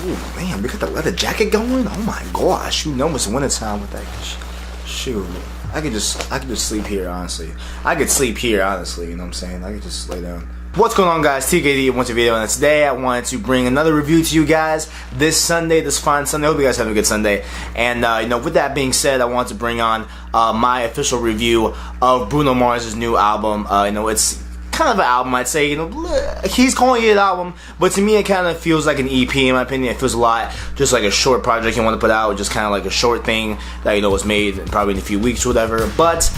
Oh man, we got the leather jacket going. Oh my gosh, you know it's wintertime with that. Shoot, I could just sleep here, honestly. I could sleep here, honestly. You know what I'm saying? I could just lay down. What's going on, guys? TKD wants a video, and today I wanted to bring another review to you guys this Sunday, this fine Sunday. I hope you guys have a good Sunday. And you know, with that being said, I want to bring on my official review of Bruno Mars' new album. You know, it's kind of an album, I'd say. You know, he's calling it an album, but to me it kind of feels like an EP. In my opinion, it feels a lot just like a short project you want to put out, just kind of like a short thing that, you know, was made probably in a few weeks or whatever. But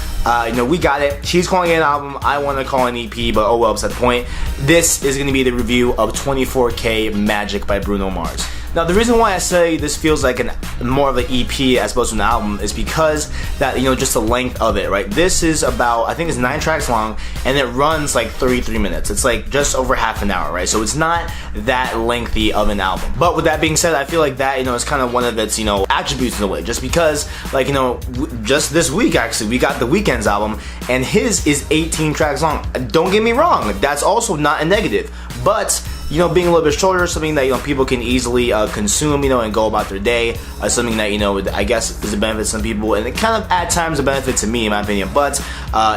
you know, we got it. She's calling it an album. I want to call it an EP, but oh well, it's at the point. This is going to be the review of 24K Magic by Bruno Mars. Now, the reason why I say this feels like more of an EP as opposed to an album is because that, you know, just the length of it, right? This is about, I think it's 9 tracks long, and it runs like 33 minutes. It's like just over half an hour, right? So it's not that lengthy of an album. But with that being said, I feel like that, you know, is kind of one of its, you know, attributes in a way. Just because, like, you know, just this week, actually, we got The Weeknd's album, and his is 18 tracks long. Don't get me wrong, that's also not a negative. But, you know, being a little bit shorter, something that, you know, people can easily consume, you know, and go about their day, something that, you know, I guess is a benefit to some people, and it kind of at times a benefit to me, in my opinion. But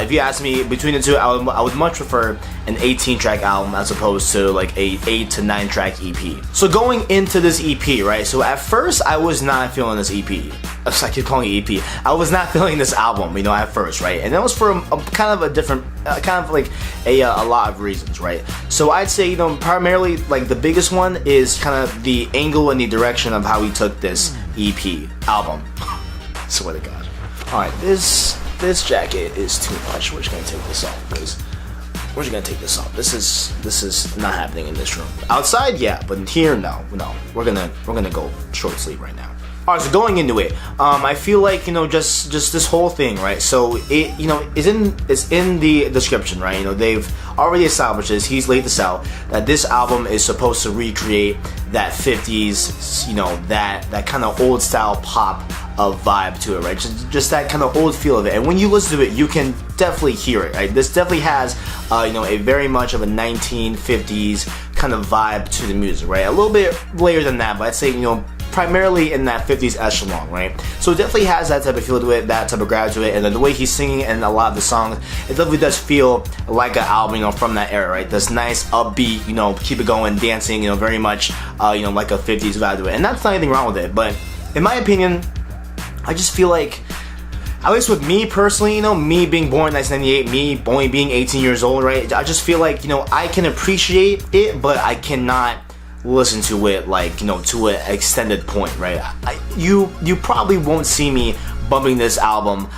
if you ask me, between the two, I would much prefer an 18-track album as opposed to like a 8 to 9-track EP. So going into this EP, right? So at first, I was not feeling this EP. I keep calling it EP. I was not feeling this album, you know, at first, right? And that was for a kind of a different, kind of like a lot of reasons, right? So I'd say, you know, primarily, like, the biggest one is kind of the angle and the direction of how he took this EP album. Swear to God. All right, this jacket is too much. We're just gonna take this off, please. We're just gonna take this off. This is not happening in this room. Outside, yeah, but in here, no. We're gonna go short sleeve right now. Alright, so going into it, I feel like, you know, just this whole thing, right? So it, you know, it's in the description, right? You know, they've already established this. He's laid this out, that this album is supposed to recreate that 50s, you know, that kind of old style pop vibe to it, right? Just that kind of old feel of it. And when you listen to it, you can definitely hear it, right? This definitely has, you know, a very much of a 1950s kind of vibe to the music, right? A little bit later than that, but I'd say, you know, primarily in that 50s echelon, right? So it definitely has that type of feel to it, that type of grab to it, and then the way he's singing and a lot of the songs, it definitely does feel like an album, you know, from that era, right? This nice upbeat, you know, keep it going, dancing, you know, very much, you know, like a 50s vibe to it, and that's not anything wrong with it. But in my opinion, I just feel like, at least with me personally, you know, me being born in 1998, me only being 18 years old, right? I just feel like, you know, I can appreciate it, but I cannot listen to it, like, you know, to an extended point, right? You probably won't see me bumping this album,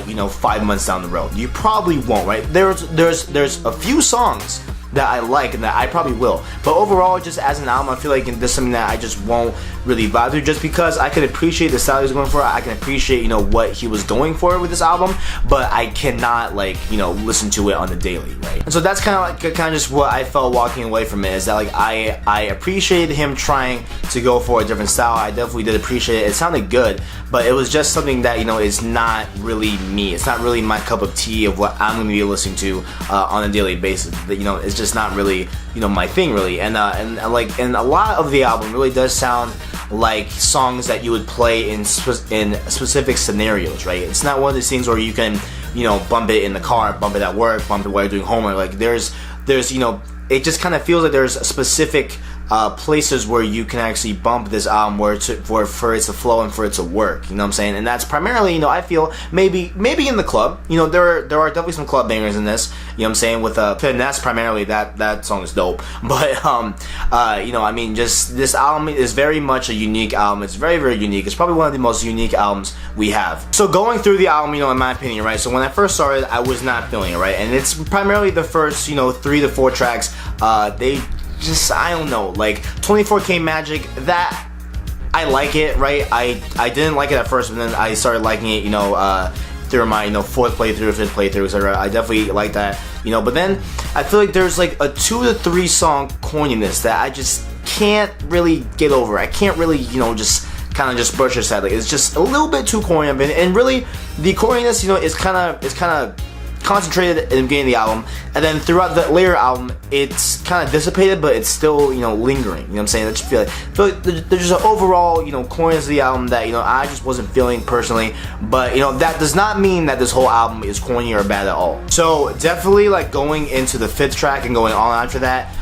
you know, 5 months down the road. You probably won't, right? There's a few songs that I like and that I probably will, but overall, just as an album, I feel like this is something that I just won't really vibe through, just because I can appreciate the style he's going for. I can appreciate, you know, what he was going for with this album, but I cannot, like, you know, listen to it on the daily, right? And so that's kind of like just what I felt walking away from it, is that, like, I appreciated him trying to go for a different style. I definitely did appreciate it. It sounded good, but it was just something that, you know, is not really me. It's not really my cup of tea of what I'm going to be listening to on a daily basis. You know, it's just not really, you know, my thing, really. And a lot of the album really does sound like songs that you would play in specific scenarios, right? It's not one of these things where you can, you know, bump it in the car, bump it at work, bump it while you're doing homework. Like, there's you know, it just kind of feels like there's specific places where you can actually bump this album for it to flow and for it to work, you know what I'm saying? And that's primarily, you know, I feel maybe in the club, you know, there are definitely some club bangers in this, you know what I'm saying, with Finesse primarily. That song is dope, but you know, I mean, just this album is very much a unique album. It's very, very unique. It's probably one of the most unique albums we have. So going through the album, you know, in my opinion, right, so when I first started, I was not feeling it, right? And it's primarily the first, you know, 3 to 4 tracks. They just, I don't know, like 24K Magic, that I like it, right? I didn't like it at first, but then I started liking it, you know, through my, you know, 4th playthrough, 5th playthrough, etc. I definitely like that, you know, but then I feel like there's like a 2 to 3 song corniness that I just can't really get over. I can't really, you know, just kind of just brush aside. Like, it's just a little bit too corny, and really the corniness, you know, is kind of concentrated in the beginning of the album, and then throughout the later album, it's kind of dissipated, but it's still, you know, lingering. You know what I'm saying? I just feel like there's just an overall, you know, corniness of the album that, you know, I just wasn't feeling personally. But, you know, that does not mean that this whole album is corny or bad at all. So definitely, like, going into the 5th track and going on after that,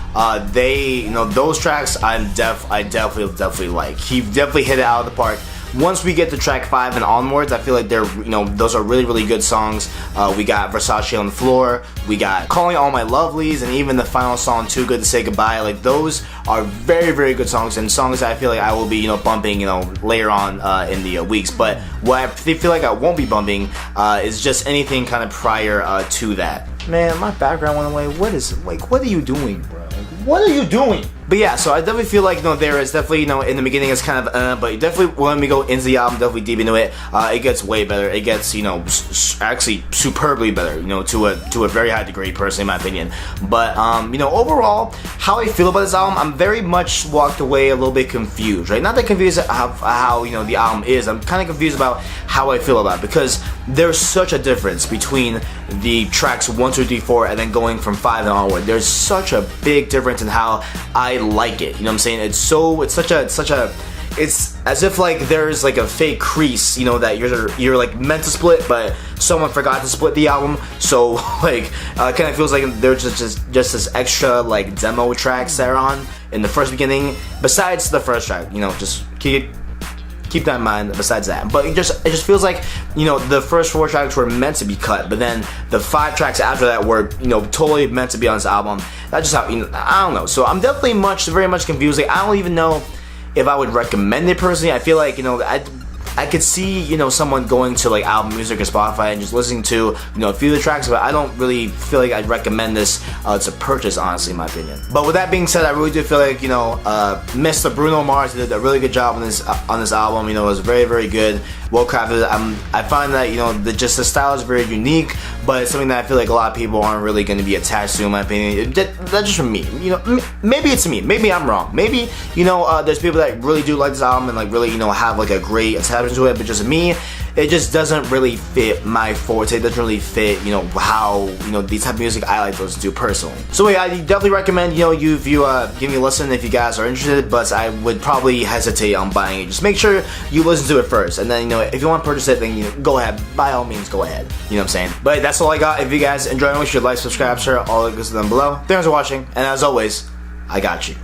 you know, those tracks I definitely like. He definitely hit it out of the park. Once we get to track 5 and onwards, I feel like they're, you know, those are really good songs. We got Versace on the Floor, we got Calling All My Lovelies, and even the final song, Too Good to Say Goodbye. Like, those are very good songs, and songs that I feel like I will be, you know, bumping, you know, later on in the weeks. But what I feel like I won't be bumping is just anything kind of prior to that. Man, my background went away. What are you doing, bro? What are you doing? But yeah, so I definitely feel like, you know, there is definitely, you know, in the beginning it's kind of but definitely when we go into the album, definitely deep into it, it gets way better. It gets, you know, actually superbly better, you know, to a very high degree, personally, in my opinion. But you know, overall, how I feel about this album, I'm very much walked away a little bit confused, right? Not that confused at how you know, the album is. I'm kind of confused about how I feel about it, because there's such a difference between the tracks 1, 2, 3, 4, and then going from 5 and onward. There's such a big difference in how I like it. You know what I'm saying? It's as if like there's like a fake crease, you know, that you're like meant to split, but someone forgot to split the album. So like, kind of feels like there's just this extra like demo tracks that are on in the first beginning, besides the first track. You know, just keep that in mind. Besides that, but it just feels like, you know, the first 4 tracks were meant to be cut, but then the 5 tracks after that were, you know, totally meant to be on this album. That's just how, you know, I don't know. So I'm definitely very much confused. Like, I don't even know if I would recommend it personally. I feel like, you know, I could see, you know, someone going to like Apple Music or Spotify and just listening to, you know, a few of the tracks, but I don't really feel like I'd recommend this to purchase, honestly, in my opinion. But with that being said, I really do feel like, you know, Mr. Bruno Mars did a really good job on this album. You know, it was very good, well crafted. I find that, you know, the style is very unique, but it's something that I feel like a lot of people aren't really going to be attached to, in my opinion. That's just from me. You know, maybe it's me. Maybe I'm wrong. Maybe, you know, there's people that really do like this album and like really, you know, have like a great attachment to it, but just me, it just doesn't really fit my forte. It doesn't really fit, you know, how, you know, the type of music I like to listen to personally. So yeah, I definitely recommend, you know, if you give me a listen if you guys are interested, but I would probably hesitate on buying it. Just make sure you listen to it first, and then, you know, if you want to purchase it, then, you know, go ahead, by all means, go ahead. You know what I'm saying? But that's all I got. If you guys enjoy, make sure you like, subscribe, share, all the good stuff down below. Thanks for watching, and as always, I got you.